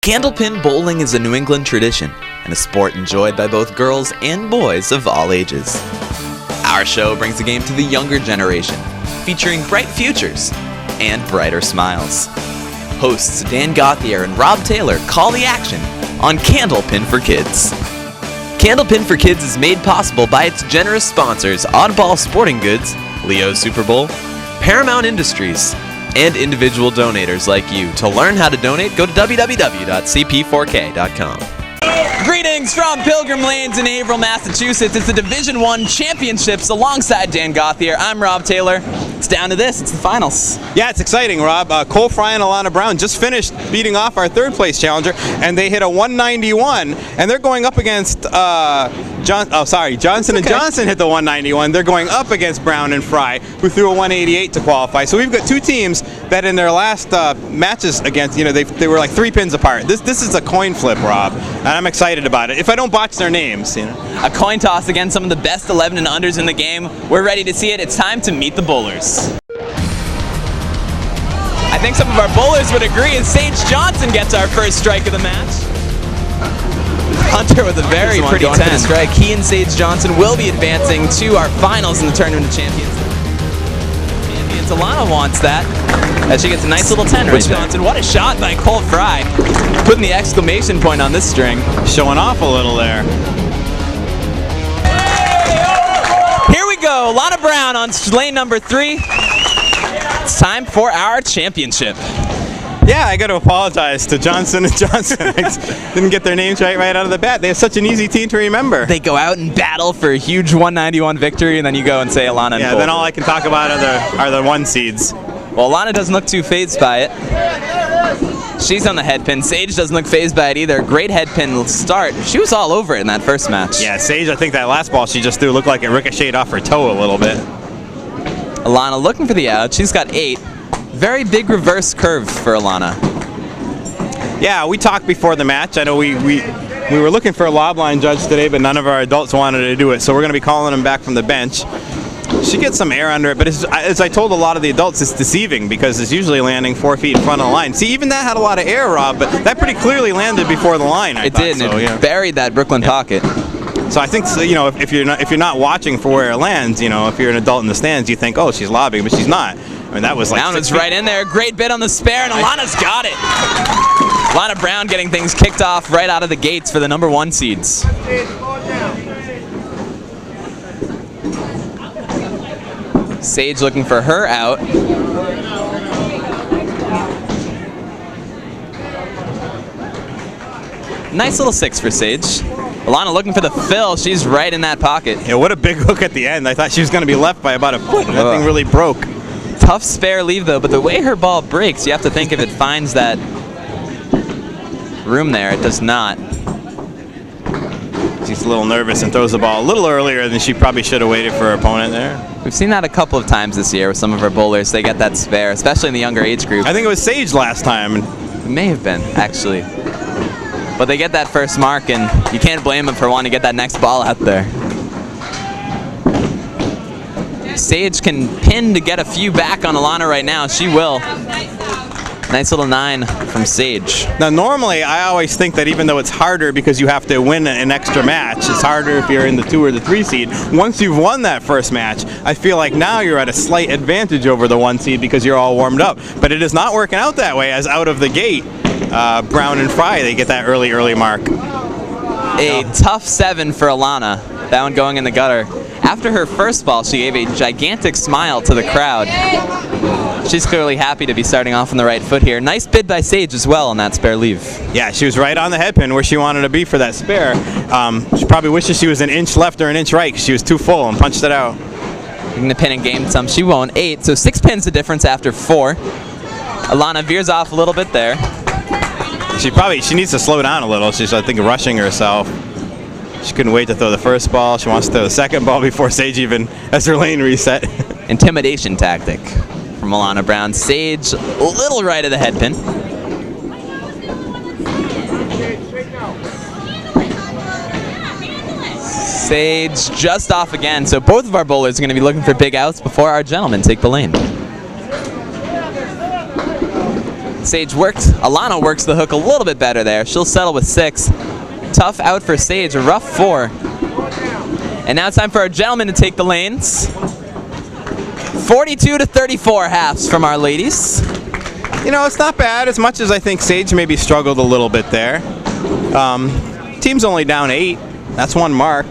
Candlepin bowling is a New England tradition and a sport enjoyed by both girls and boys of all ages. Our show brings the game to the younger generation, featuring bright futures and brighter smiles. Hosts Dan Gauthier and Rob Taylor call the action on Candlepin for Kids. Candlepin for Kids is made possible by its generous sponsors Oddball Sporting Goods, Leo Super Bowl, Paramount Industries, and individual donators like you. To learn how to donate, go to www.cp4k.com. Greetings from Pilgrim Lanes in Haverhill, Massachusetts. It's the Division I Championships alongside Dan Gauthier. I'm Rob Taylor. It's down to this. It's the finals. Yeah, it's exciting, Rob. Cole Frey and Alana Brown just finished beating off our third place challenger, and they hit a 191, and they're going up against Johnson and Johnson hit the 191. They're going up against Brown and Frey, who threw a 188 to qualify. So we've got two teams that in their last matches against, they were like 3 pins apart. This is a coin flip, Rob, and I'm excited about it. If I don't botch their names, A coin toss against some of the best 11 and unders in the game. We're ready to see it. It's time to meet the bowlers. I think some of our bowlers would agree as Sage Johnson gets our first strike of the match. Hunter with a very pretty 10 strike. He and Sage Johnson will be advancing to our finals in the Tournament of Champions. Alana wants that, as she gets a nice little 10 right Johnson. What a shot by Cole Frey. Putting the exclamation point on this string. Showing off a little there. Here we go, Alana Brown on lane number 3. It's time for our championship. Yeah, I got to apologize to Johnson and Johnson. I didn't get their names right out of the bat. They have such an easy team to remember. They go out and battle for a huge 191 victory, and then you go and say Alana and Cole. Then all I can talk about are the 1 seeds. Well, Alana doesn't look too fazed by it. She's on the head pin. Sage doesn't look fazed by it either. Great head pin start. She was all over it in that first match. Yeah, Sage, I think that last ball she just threw looked like it ricocheted off her toe a little bit. Alana looking for the out. She's got 8. Very big reverse curve for Alana. Yeah, we talked before the match. I know we were looking for a lob line judge today, but none of our adults wanted to do it, so we're going to be calling them back from the bench. She gets some air under it, but as I told a lot of the adults, it's deceiving because it's usually landing 4 feet in front of the line. See, even that had a lot of air, Rob, but that pretty clearly landed before the line. It did, and it buried that Brooklyn pocket. So I think, if you're not watching for where it lands, if you're an adult in the stands, you think, oh, she's lobbing, but she's not. I mean, that was like Brown was right in there. Great bit on the spare, and Alana's got it. Alana Brown getting things kicked off right out of the gates for the number 1 seeds. Sage looking for her out. Nice little 6 for Sage. Alana looking for the fill. She's right in that pocket. Yeah, what a big hook at the end. I thought she was going to be left by about a foot, and that thing really broke. Tough spare leave, though, but the way her ball breaks, you have to think if it finds that room there. It does not. She's a little nervous and throws the ball a little earlier than she probably should have waited for her opponent there. We've seen that a couple of times this year with some of our bowlers. They get that spare, especially in the younger age group. I think it was Sage last time. It may have been, actually. But they get that first mark, and you can't blame them for wanting to get that next ball out there. Sage can pin to get a few back on Alana right now. She will. Nice little 9 from Sage. Now, normally, I always think that even though it's harder because you have to win an extra match, it's harder if you're in the 2 or the 3 seed. Once you've won that first match, I feel like now you're at a slight advantage over the 1 seed because you're all warmed up. But it is not working out that way, as out of the gate, Brown and Frey, they get that early mark. A tough 7 for Alana. That one going in the gutter. After her first ball, she gave a gigantic smile to the crowd. She's clearly happy to be starting off on the right foot here. Nice bid by Sage as well on that spare leave. Yeah, she was right on the head pin where she wanted to be for that spare. She probably wishes she was an inch left or an inch right because she was too full and punched it out. Looking to pin and game some. She won 8, so 6 pins the difference after 4. Alana veers off a little bit there. She needs to slow down a little. She's, I think, rushing herself. She couldn't wait to throw the first ball. She wants to throw the second ball before Sage even has her lane reset. Intimidation tactic from Alana Brown. Sage a little right of the head pin. Sage just off again, so both of our bowlers are going to be looking for big outs before our gentlemen take the lane. Alana works the hook a little bit better there. She'll settle with 6. Tough out for Sage, a rough 4. And now it's time for our gentlemen to take the lanes. 42-34 halves from our ladies. You know, it's not bad, as much as I think Sage maybe struggled a little bit there. Team's only down 8. That's 1 mark.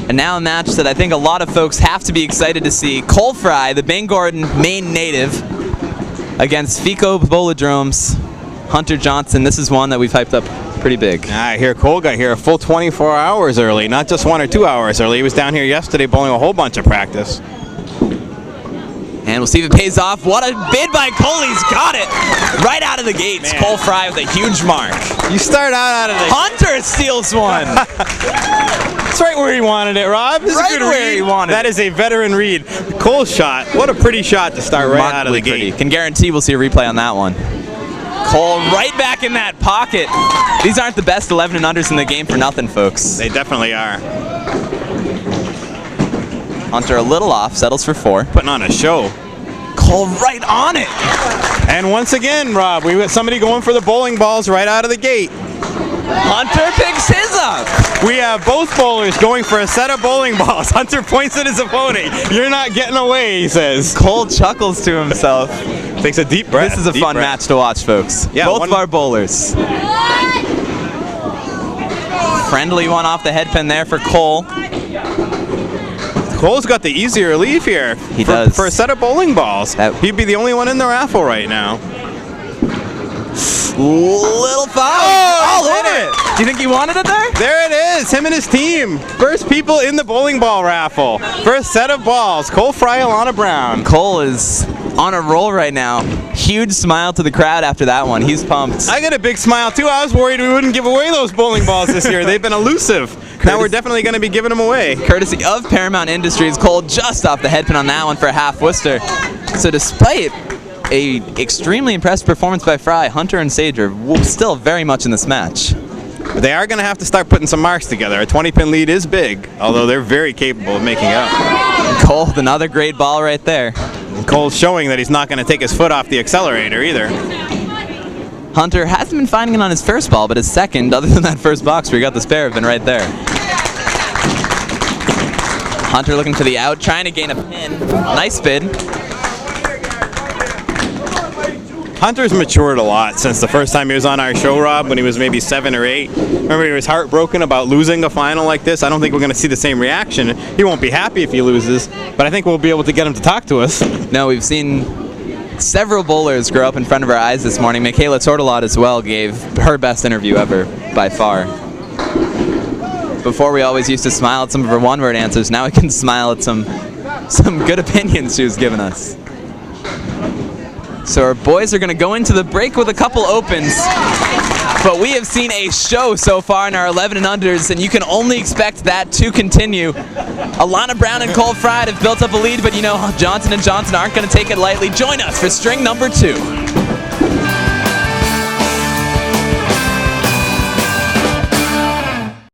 And now a match that I think a lot of folks have to be excited to see. Cole Frey, the Bangor, Maine native, against Fico Bolodrome's Hunter Johnson. This is one that we've hyped up pretty big. I hear Cole got here a full 24 hours early, not just 1 or 2 hours early. He was down here yesterday bowling a whole bunch of practice. And we'll see if it pays off. What a bid by Cole. He's got it right out of the gates. Man. Cole Frey with a huge mark. You start out of the... Hunter steals one. That's right where he wanted it, Rob. This Right is a good where read. he wanted That it. is a veteran read. Cole's shot. What a pretty shot to start right out of the Remarkably gate. pretty. Can guarantee we'll see a replay on that one. Cole right back in that pocket. These aren't the best 11 and unders in the game for nothing, folks. They definitely are. Hunter a little off, settles for 4. Putting on a show. Cole right on it. And once again, Rob, we got somebody going for the bowling balls right out of the gate. Hunter picks his up. We have both bowlers going for a set of bowling balls. Hunter points at his opponent. You're not getting away, he says. Cole chuckles to himself. Takes a deep breath. This is a fun match to watch, folks. Yeah, both of our bowlers. Friendly one off the head pin there for Cole. Cole's got the easier leave here. He does. For a set of bowling balls. He'd be the only one in the raffle right now. Little foul. Oh, All over it. Do you think he wanted it there? There it is. Him and his team. First people in the bowling ball raffle. First set of balls. Cole Frey, Alana Brown. Cole is on a roll right now. Huge smile to the crowd after that one. He's pumped. I got a big smile too. I was worried we wouldn't give away those bowling balls this year. They've been elusive. Now we're definitely going to be giving them away. Courtesy of Paramount Industries. Cole just off the head pin on that one for a half Worcester. So despite a extremely impressive performance by Frey, Hunter and Sage are still very much in this match. They are going to have to start putting some marks together. A 20-pin lead is big, although they're very capable of making up. Cole with another great ball right there. And Cole's showing that he's not going to take his foot off the accelerator either. Hunter hasn't been finding it on his first ball, but his second, other than that first box where he got the spare, have been right there. Hunter looking to the out, trying to gain a pin. Nice bid. Hunter's matured a lot since the first time he was on our show, Rob, when he was maybe 7 or 8. Remember, he was heartbroken about losing a final like this. I don't think we're going to see the same reaction. He won't be happy if he loses, but I think we'll be able to get him to talk to us. No, we've seen several bowlers grow up in front of our eyes this morning. Michaela Tortolot as well gave her best interview ever, by far. Before we always used to smile at some of her one-word answers. Now we can smile at some good opinions she was giving us. So our boys are going to go into the break with a couple opens. But we have seen a show so far in our 11 and unders, and you can only expect that to continue. Alana Brown and Cole Frey have built up a lead, but you know Johnson & Johnson aren't going to take it lightly. Join us for string number 2.